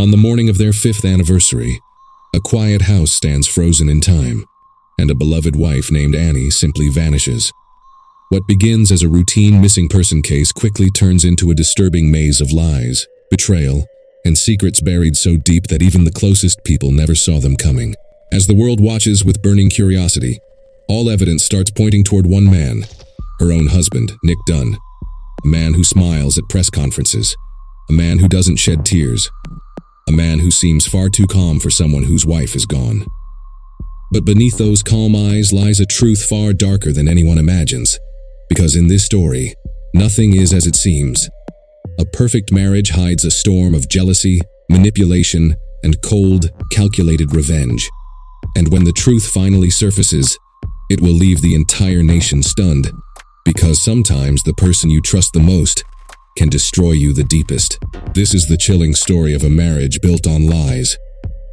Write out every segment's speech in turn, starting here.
On the morning of their 5th anniversary, a quiet house stands frozen in time, and a beloved wife named Annie simply vanishes. What begins as a routine missing person case quickly turns into a disturbing maze of lies, betrayal, and secrets buried so deep that even the closest people never saw them coming. As the world watches with burning curiosity, all evidence starts pointing toward one man, her own husband, Nick Dunne. A man who smiles at press conferences, a man who doesn't shed tears, a man who seems far too calm for someone whose wife is gone. But beneath those calm eyes lies a truth far darker than anyone imagines. Because in this story, nothing is as it seems. A perfect marriage hides a storm of jealousy, manipulation, and cold, calculated revenge. And when the truth finally surfaces, it will leave the entire nation stunned. Because sometimes the person you trust the most can destroy you the deepest. This is the chilling story of a marriage built on lies,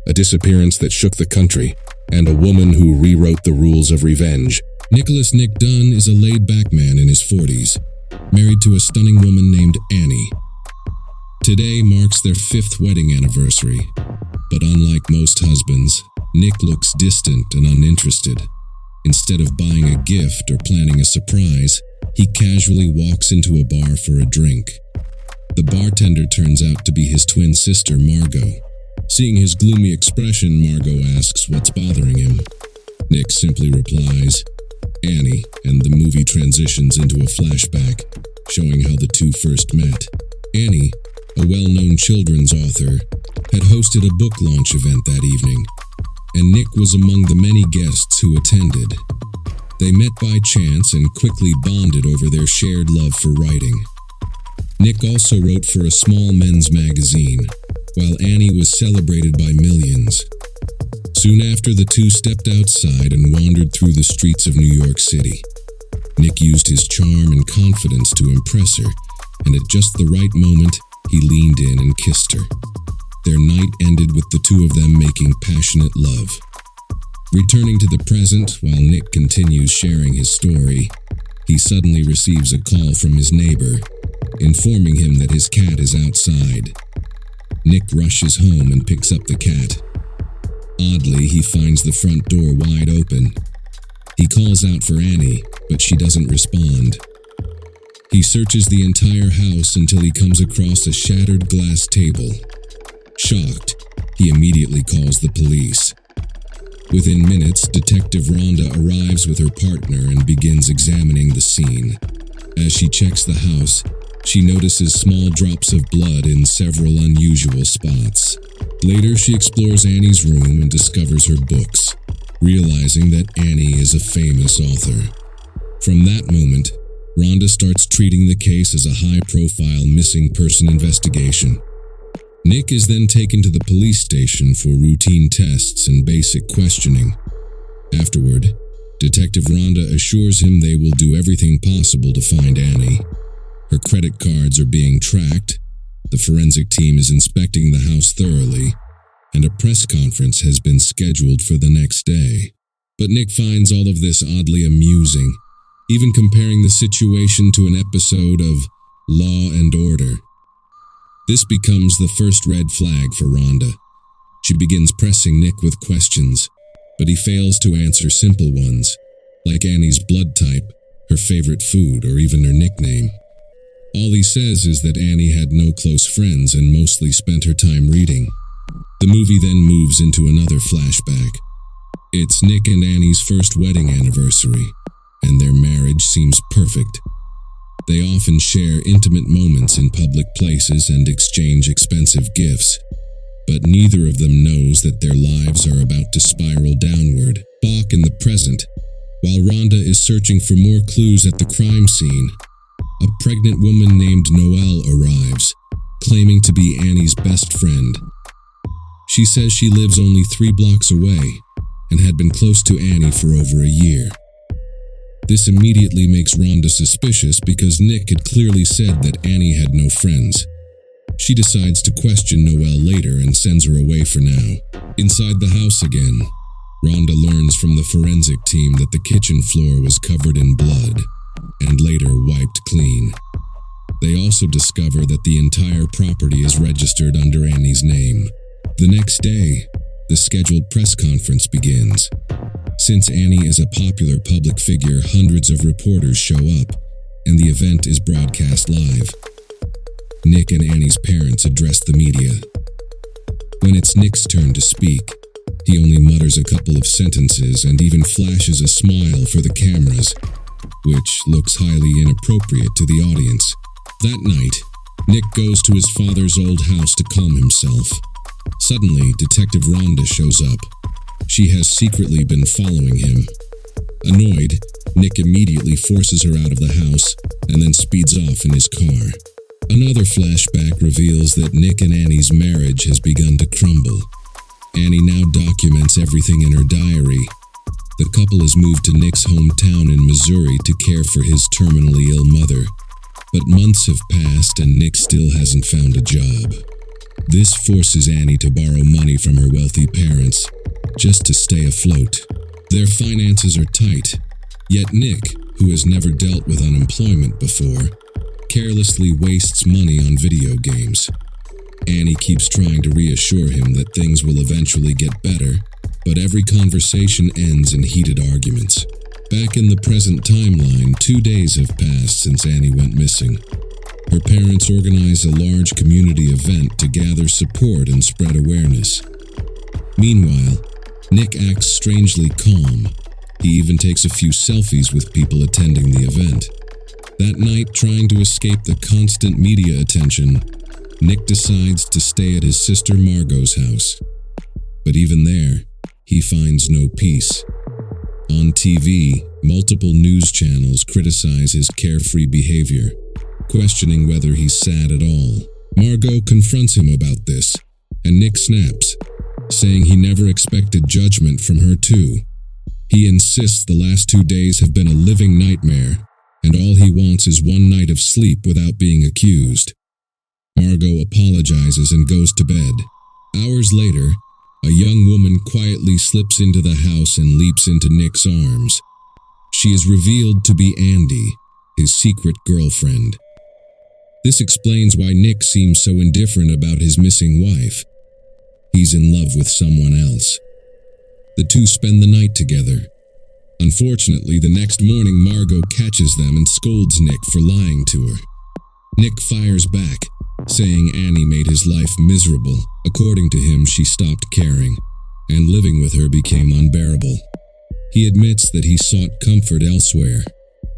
a disappearance that shook the country, and a woman who rewrote the rules of revenge. Nick Dunne is a laid-back man in his 40s, married to a stunning woman named Annie. Today marks their 5th wedding anniversary, but unlike most husbands, Nick looks distant and uninterested. Instead of buying a gift or planning a surprise, he casually walks into a bar for a drink. The bartender turns out to be his twin sister, Margot. Seeing his gloomy expression, Margot asks what's bothering him. Nick simply replies, Annie, and the movie transitions into a flashback, showing how the two first met. Annie, a well-known children's author, had hosted a book launch event that evening, and Nick was among the many guests who attended. They met by chance and quickly bonded over their shared love for writing. Nick also wrote for a small men's magazine, while Annie was celebrated by millions. Soon after, the two stepped outside and wandered through the streets of New York City. Nick used his charm and confidence to impress her, and at just the right moment, he leaned in and kissed her. Their night ended with the two of them making passionate love. Returning to the present, while Nick continues sharing his story, he suddenly receives a call from his neighbor, informing him that his cat is outside. Nick rushes home and picks up the cat. Oddly, he finds the front door wide open. He calls out for Annie, but she doesn't respond. He searches the entire house until he comes across a shattered glass table. Shocked, he immediately calls the police. Within minutes, Detective Rhonda arrives with her partner and begins examining the scene. As she checks the house, she notices small drops of blood in several unusual spots. Later, she explores Annie's room and discovers her books, realizing that Annie is a famous author. From that moment, Rhonda starts treating the case as a high-profile missing person investigation. Nick is then taken to the police station for routine tests and basic questioning. Afterward, Detective Rhonda assures him they will do everything possible to find Annie. Her credit cards are being tracked, the forensic team is inspecting the house thoroughly, and a press conference has been scheduled for the next day. But Nick finds all of this oddly amusing, even comparing the situation to an episode of Law and Order. This becomes the first red flag for Rhonda. She begins pressing Nick with questions, but he fails to answer simple ones, like Annie's blood type, her favorite food, or even her nickname. All he says is that Annie had no close friends and mostly spent her time reading. The movie then moves into another flashback. It's Nick and Annie's first wedding anniversary, and their marriage seems perfect. They often share intimate moments in public places and exchange expensive gifts, but neither of them knows that their lives are about to spiral downward. Back in the present, while Rhonda is searching for more clues at the crime scene, a pregnant woman named Noelle arrives, claiming to be Annie's best friend. She says she lives only 3 blocks away and had been close to Annie for over a year. This immediately makes Rhonda suspicious because Nick had clearly said that Annie had no friends. She decides to question Noelle later and sends her away for now. Inside the house again, Rhonda learns from the forensic team that the kitchen floor was covered in blood and later wiped clean. They also discover that the entire property is registered under Annie's name. The next day, the scheduled press conference begins. Since Annie is a popular public figure, hundreds of reporters show up, and the event is broadcast live. Nick and Annie's parents address the media. When it's Nick's turn to speak, he only mutters a couple of sentences and even flashes a smile for the cameras, which looks highly inappropriate to the audience. That night, Nick goes to his father's old house to calm himself. Suddenly, Detective Rhonda shows up. She has secretly been following him. Annoyed, Nick immediately forces her out of the house and then speeds off in his car. Another flashback reveals that Nick and Annie's marriage has begun to crumble. Annie now documents everything in her diary. The couple has moved to Nick's hometown in Missouri to care for his terminally ill mother. But months have passed and Nick still hasn't found a job. This forces Annie to borrow money from her wealthy parents, just to stay afloat. Their finances are tight, yet Nick, who has never dealt with unemployment before, carelessly wastes money on video games. Annie keeps trying to reassure him that things will eventually get better, but every conversation ends in heated arguments. Back in the present timeline, 2 days have passed since Annie went missing. Her parents organize a large community event to gather support and spread awareness. Meanwhile, Nick acts strangely calm. He even takes a few selfies with people attending the event. That night, trying to escape the constant media attention, Nick decides to stay at his sister Margot's house. But even there, he finds no peace. On TV, multiple news channels criticize his carefree behavior, questioning whether he's sad at all. Margot confronts him about this, and Nick snaps, saying he never expected judgment from her too. He insists the last 2 days have been a living nightmare, and all he wants is one night of sleep without being accused. Margot apologizes and goes to bed. Hours later, a young woman quietly slips into the house and leaps into Nick's arms. She is revealed to be Andy, his secret girlfriend. This explains why Nick seems so indifferent about his missing wife. He's in love with someone else. The two spend the night together. Unfortunately, the next morning Margot catches them and scolds Nick for lying to her. Nick fires back, saying Annie made his life miserable. According to him, she stopped caring, and living with her became unbearable. He admits that he sought comfort elsewhere,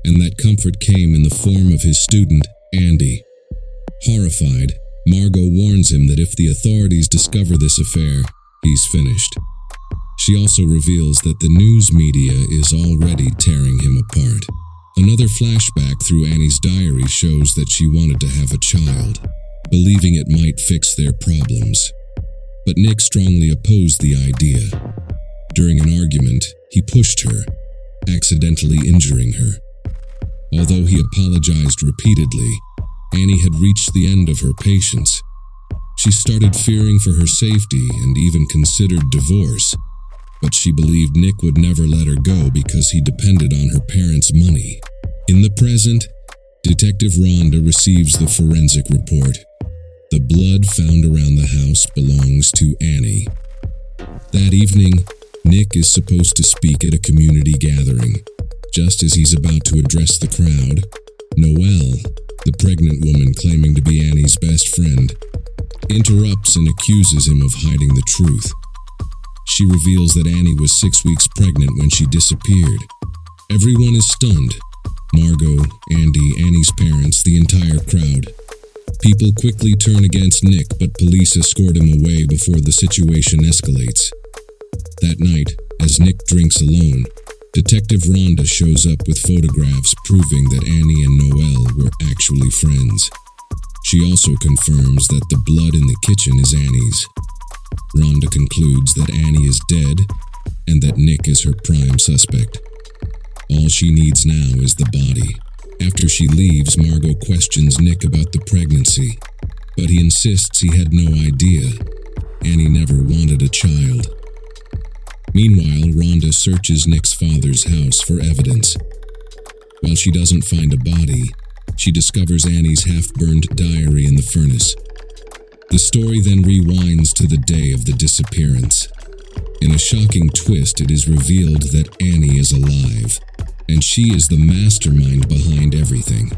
and that comfort came in the form of his student, Andy. Horrified, Margot warns him that if the authorities discover this affair, he's finished. She also reveals that the news media is already tearing him apart. Another flashback through Annie's diary shows that she wanted to have a child, believing it might fix their problems. But Nick strongly opposed the idea. During an argument, he pushed her, accidentally injuring her. Although he apologized repeatedly, Annie had reached the end of her patience. She started fearing for her safety and even considered divorce, but she believed Nick would never let her go because he depended on her parents' money. In the present, Detective Rhonda receives the forensic report. The blood found around the house belongs to Annie. That evening, Nick is supposed to speak at a community gathering. Just as he's about to address the crowd, Noelle, the pregnant woman claiming to be Annie's best friend, interrupts and accuses him of hiding the truth. She reveals that Annie was 6 weeks pregnant when she disappeared. Everyone is stunned. Margot, Andy, Annie's parents, the entire crowd. People quickly turn against Nick, but police escort him away before the situation escalates. That night, as Nick drinks alone, Detective Rhonda shows up with photographs proving that Annie and Noelle were actually friends. She also confirms that the blood in the kitchen is Annie's. Rhonda concludes that Annie is dead and that Nick is her prime suspect. All she needs now is the body. After she leaves, Margot questions Nick about the pregnancy, but he insists he had no idea. Annie never wanted a child. Meanwhile, Rhonda searches Nick's father's house for evidence. While she doesn't find a body, She discovers Annie's half-burned diary in the furnace. The story then rewinds to the day of the disappearance. In a shocking twist, it is revealed that Annie is alive, and she is the mastermind behind everything.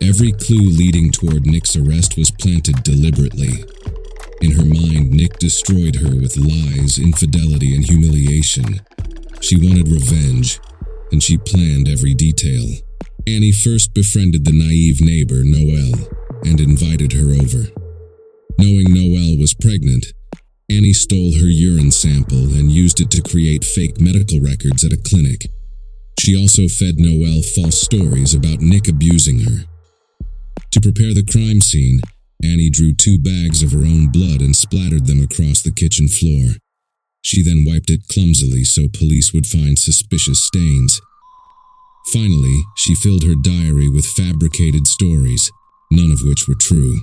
Every clue leading toward Nick's arrest was planted deliberately. In her mind, Nick destroyed her with lies, infidelity, and humiliation. She wanted revenge, and she planned every detail. Annie first befriended the naive neighbor, Noelle, and invited her over. Knowing Noelle was pregnant, Annie stole her urine sample and used it to create fake medical records at a clinic. She also fed Noelle false stories about Nick abusing her. To prepare the crime scene, Annie drew 2 bags of her own blood and splattered them across the kitchen floor. She then wiped it clumsily so police would find suspicious stains. Finally, she filled her diary with fabricated stories, none of which were true.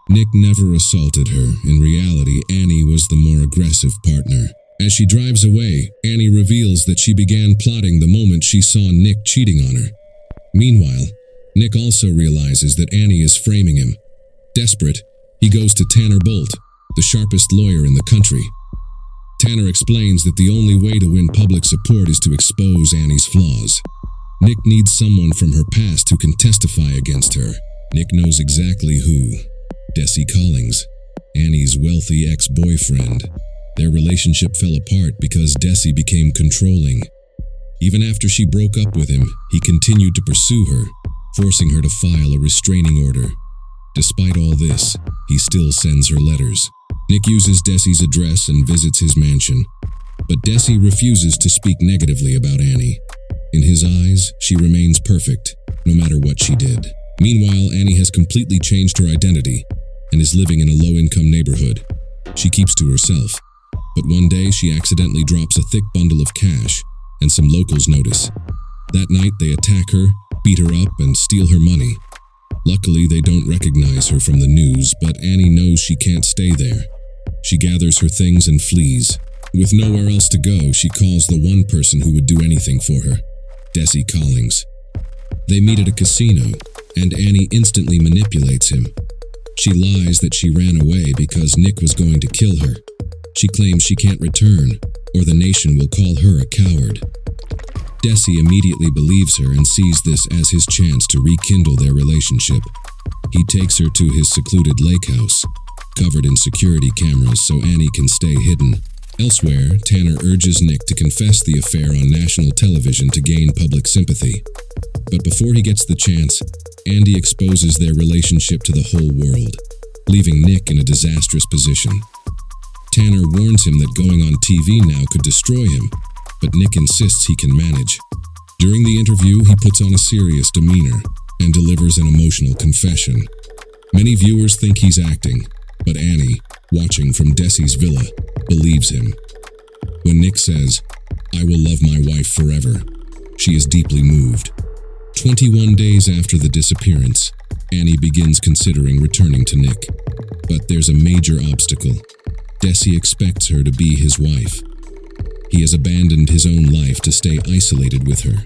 Nick never assaulted her. In reality, Annie was the more aggressive partner. As she drives away, Annie reveals that she began plotting the moment she saw Nick cheating on her. Meanwhile, Nick also realizes that Annie is framing him. Desperate, he goes to Tanner Bolt, the sharpest lawyer in the country. Tanner explains that the only way to win public support is to expose Annie's flaws. Nick needs someone from her past who can testify against her. Nick knows exactly who. Desi Collings, Annie's wealthy ex-boyfriend. Their relationship fell apart because Desi became controlling. Even after she broke up with him, he continued to pursue her, forcing her to file a restraining order. Despite all this, he still sends her letters. Nick uses Desi's address and visits his mansion, but Desi refuses to speak negatively about Annie. In his eyes, she remains perfect, no matter what she did. Meanwhile, Annie has completely changed her identity and is living in a low-income neighborhood. She keeps to herself, but one day she accidentally drops a thick bundle of cash, and some locals notice. That night, they attack her, beat her up, and steal her money. Luckily, they don't recognize her from the news, but Annie knows she can't stay there. She gathers her things and flees. With nowhere else to go, she calls the one person who would do anything for her, Desi Collings. They meet at a casino, and Annie instantly manipulates him. She lies that she ran away because Nick was going to kill her. She claims she can't return, or the nation will call her a coward. Desi immediately believes her and sees this as his chance to rekindle their relationship. He takes her to his secluded lake house, covered in security cameras so Annie can stay hidden. Elsewhere, Tanner urges Nick to confess the affair on national television to gain public sympathy. But before he gets the chance, Andy exposes their relationship to the whole world, leaving Nick in a disastrous position. Tanner warns him that going on TV now could destroy him, but Nick insists he can manage. During the interview, he puts on a serious demeanor and delivers an emotional confession. Many viewers think he's acting, but Annie, watching from Desi's villa, believes him. When Nick says, "I will love my wife forever," she is deeply moved. 21 days after the disappearance, Annie begins considering returning to Nick. But there's a major obstacle. Desi expects her to be his wife. He has abandoned his own life to stay isolated with her.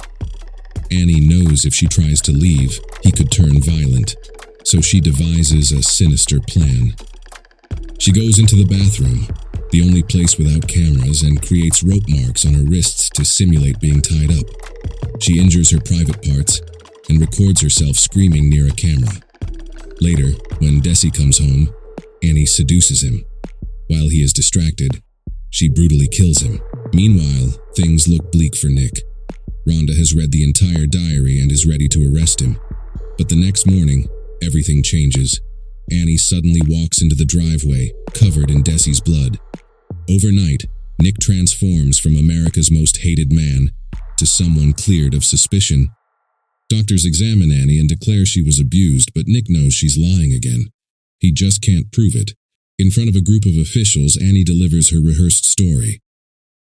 Annie knows if she tries to leave, he could turn violent, so she devises a sinister plan. She goes into the bathroom, the only place without cameras, and creates rope marks on her wrists to simulate being tied up. She injures her private parts and records herself screaming near a camera. Later, when Desi comes home, Annie seduces him. While he is distracted, she brutally kills him. Meanwhile, things look bleak for Nick. Rhonda has read the entire diary and is ready to arrest him. But the next morning, everything changes. Annie suddenly walks into the driveway, covered in Desi's blood. Overnight, Nick transforms from America's most hated man to someone cleared of suspicion. Doctors examine Annie and declare she was abused, but Nick knows she's lying again. He just can't prove it. In front of a group of officials, Annie delivers her rehearsed story.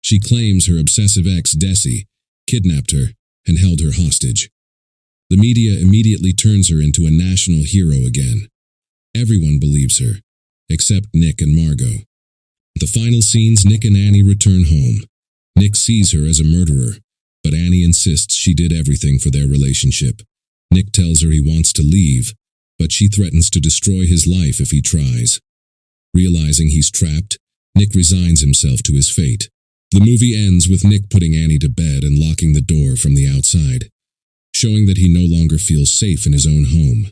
She claims her obsessive ex, Desi, kidnapped her and held her hostage. The media immediately turns her into a national hero again. Everyone believes her, except Nick and Margot. The final scenes, Nick and Annie return home. Nick sees her as a murderer, but Annie insists she did everything for their relationship. Nick tells her he wants to leave, but she threatens to destroy his life if he tries. Realizing he's trapped, Nick resigns himself to his fate. The movie ends with Nick putting Annie to bed and locking the door from the outside, showing that he no longer feels safe in his own home.